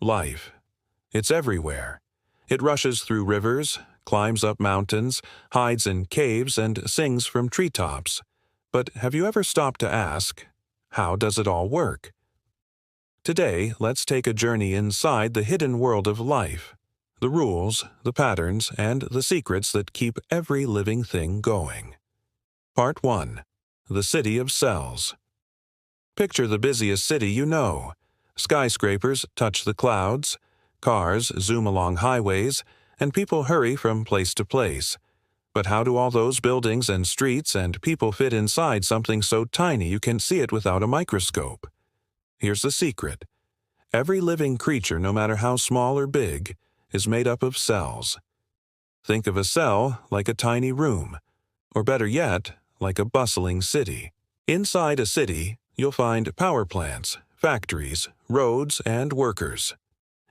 Life. It's everywhere. It rushes through rivers, climbs up mountains, hides in caves, and sings from treetops. But have you ever stopped to ask, how does it all work? Today, let's take a journey inside the hidden world of life, the rules, the patterns, and the secrets that keep every living thing going. Part 1. The City of Cells. Picture the busiest city you know. Skyscrapers touch the clouds, cars zoom along highways, and people hurry from place to place. But how do all those buildings and streets and people fit inside something so tiny you can see it without a microscope? Here's the secret. Every living creature, no matter how small or big, is made up of cells. Think of a cell like a tiny room, or better yet, like a bustling city. Inside a city, you'll find power plants, factories, roads, and workers.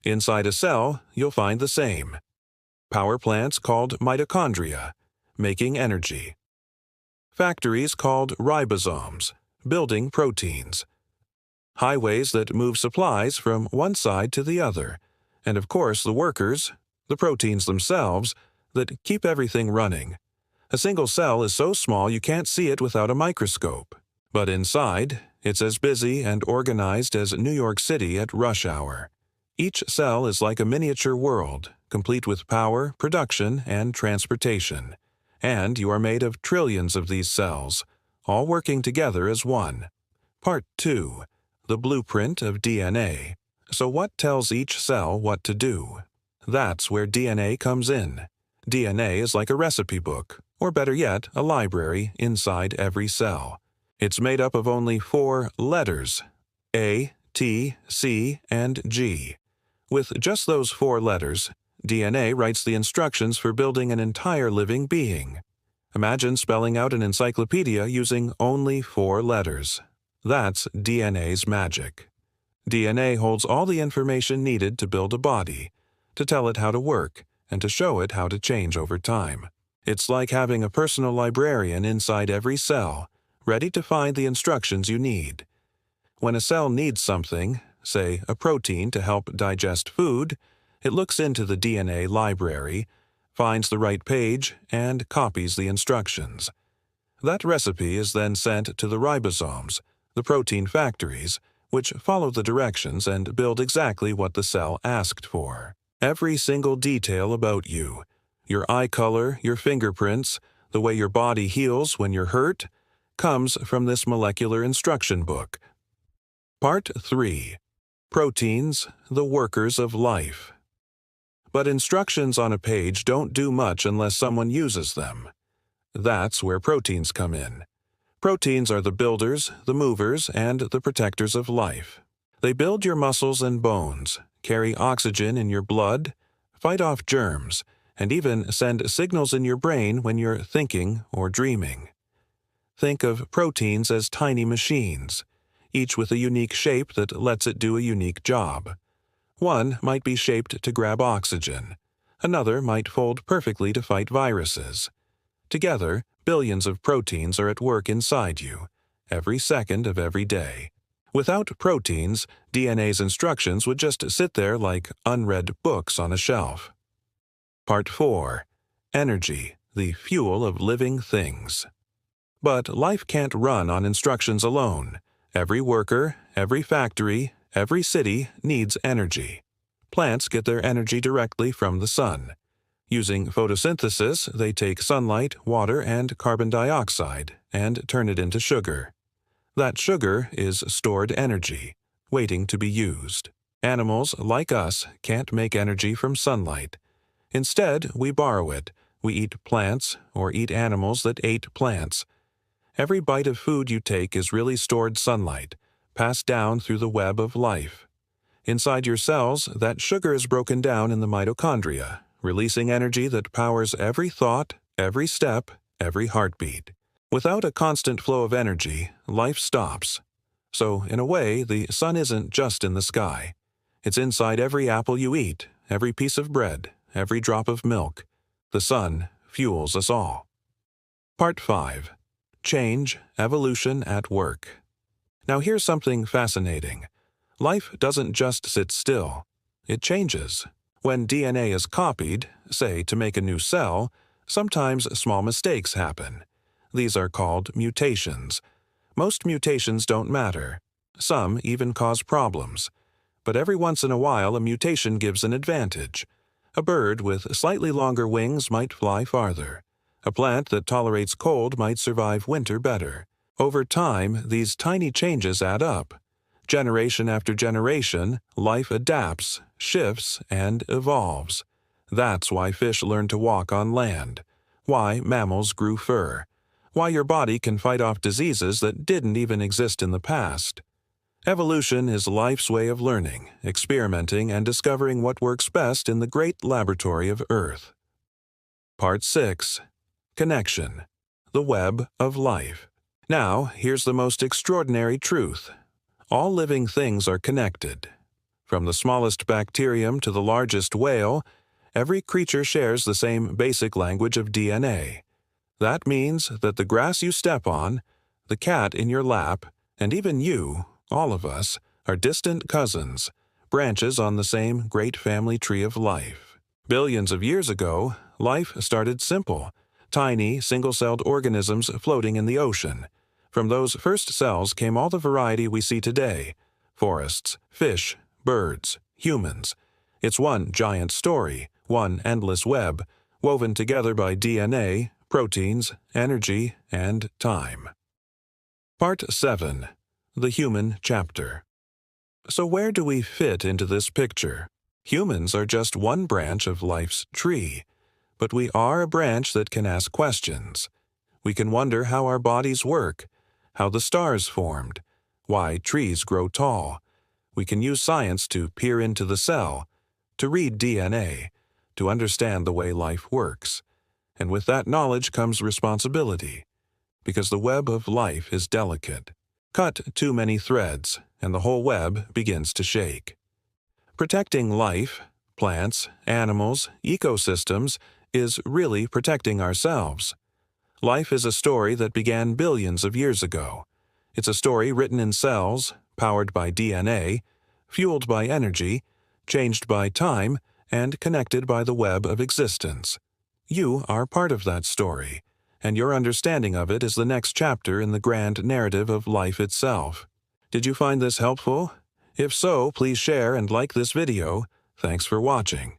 Inside a cell, you'll find the same. Power plants called mitochondria, making energy. Factories called ribosomes, building proteins. Highways that move supplies from one side to the other. And of course the workers, the proteins themselves, that keep everything running. A single cell is so small you can't see it without a microscope. But inside, it's as busy and organized as New York City at rush hour. Each cell is like a miniature world, complete with power, production, and transportation. And you are made of trillions of these cells, all working together as one. Part 2. The blueprint of DNA. So what tells each cell what to do? That's where DNA comes in. DNA is like a recipe book, or better yet, a library inside every cell. It's made up of only 4 letters, A, T, C, and G. With just those 4 letters, DNA writes the instructions for building an entire living being. Imagine spelling out an encyclopedia using only 4 letters. That's DNA's magic. DNA holds all the information needed to build a body, to tell it how to work, and to show it how to change over time. It's like having a personal librarian inside every cell, ready to find the instructions you need. When a cell needs something, say a protein to help digest food, it looks into the DNA library, finds the right page, and copies the instructions. That recipe is then sent to the ribosomes, the protein factories, which follow the directions and build exactly what the cell asked for. Every single detail about you, your eye color, your fingerprints, the way your body heals when you're hurt, comes from this molecular instruction book. Part 3. Proteins, the workers of life. But instructions on a page don't do much unless someone uses them. That's where proteins come in. Proteins are the builders, the movers, and the protectors of life. They build your muscles and bones, carry oxygen in your blood, fight off germs, and even send signals in your brain when you're thinking or dreaming. Think of proteins as tiny machines, each with a unique shape that lets it do a unique job. One might be shaped to grab oxygen. Another might fold perfectly to fight viruses. Together, billions of proteins are at work inside you, every second of every day. Without proteins, DNA's instructions would just sit there like unread books on a shelf. Part 4. Energy, the fuel of living things. But life can't run on instructions alone. Every worker, every factory, every city needs energy. Plants get their energy directly from the sun. Using photosynthesis, they take sunlight, water, and carbon dioxide and turn it into sugar. That sugar is stored energy, waiting to be used. Animals, like us, can't make energy from sunlight. Instead, we borrow it. We eat plants or eat animals that ate plants. Every bite of food you take is really stored sunlight, passed down through the web of life. Inside your cells, that sugar is broken down in the mitochondria, releasing energy that powers every thought, every step, every heartbeat. Without a constant flow of energy, life stops. So, in a way, the sun isn't just in the sky. It's inside every apple you eat, every piece of bread, every drop of milk. The sun fuels us all. Part 5. Change, evolution at work. Now here's something fascinating. Life doesn't just sit still. It changes. When DNA is copied, say to make a new cell, sometimes small mistakes happen. These are called mutations. Most mutations don't matter. Some even cause problems. But every once in a while, a mutation gives an advantage. A bird with slightly longer wings might fly farther. A plant that tolerates cold might survive winter better. Over time, these tiny changes add up. Generation after generation, life adapts, shifts, and evolves. That's why fish learn to walk on land, why mammals grew fur, why your body can fight off diseases that didn't even exist in the past. Evolution is life's way of learning, experimenting, and discovering what works best in the great laboratory of Earth. Part 6. Connection. The web of life. Now, here's the most extraordinary truth. All living things are connected. From the smallest bacterium to the largest whale, every creature shares the same basic language of DNA. That means that the grass you step on, the cat in your lap, and even you, all of us, are distant cousins, branches on the same great family tree of life. Billions of years ago, life started simple, tiny, single-celled organisms floating in the ocean. From those first cells came all the variety we see today: forests, fish, birds, humans. It's one giant story, one endless web, woven together by DNA, proteins, energy, and time. Part 7. The Human Chapter. So where do we fit into this picture? Humans are just one branch of life's tree, but we are a branch that can ask questions. We can wonder how our bodies work, how the stars formed, why trees grow tall. We can use science to peer into the cell, to read DNA, to understand the way life works. And with that knowledge comes responsibility, because the web of life is delicate. Cut too many threads, and the whole web begins to shake. Protecting life, plants, animals, ecosystems, is really protecting ourselves. Life is a story that began billions of years ago. It's a story written in cells, powered by DNA, fueled by energy, changed by time, and connected by the web of existence. You are part of that story, and your understanding of it is the next chapter in the grand narrative of life itself. Did you find this helpful? If so, please share and like this video. Thanks for watching.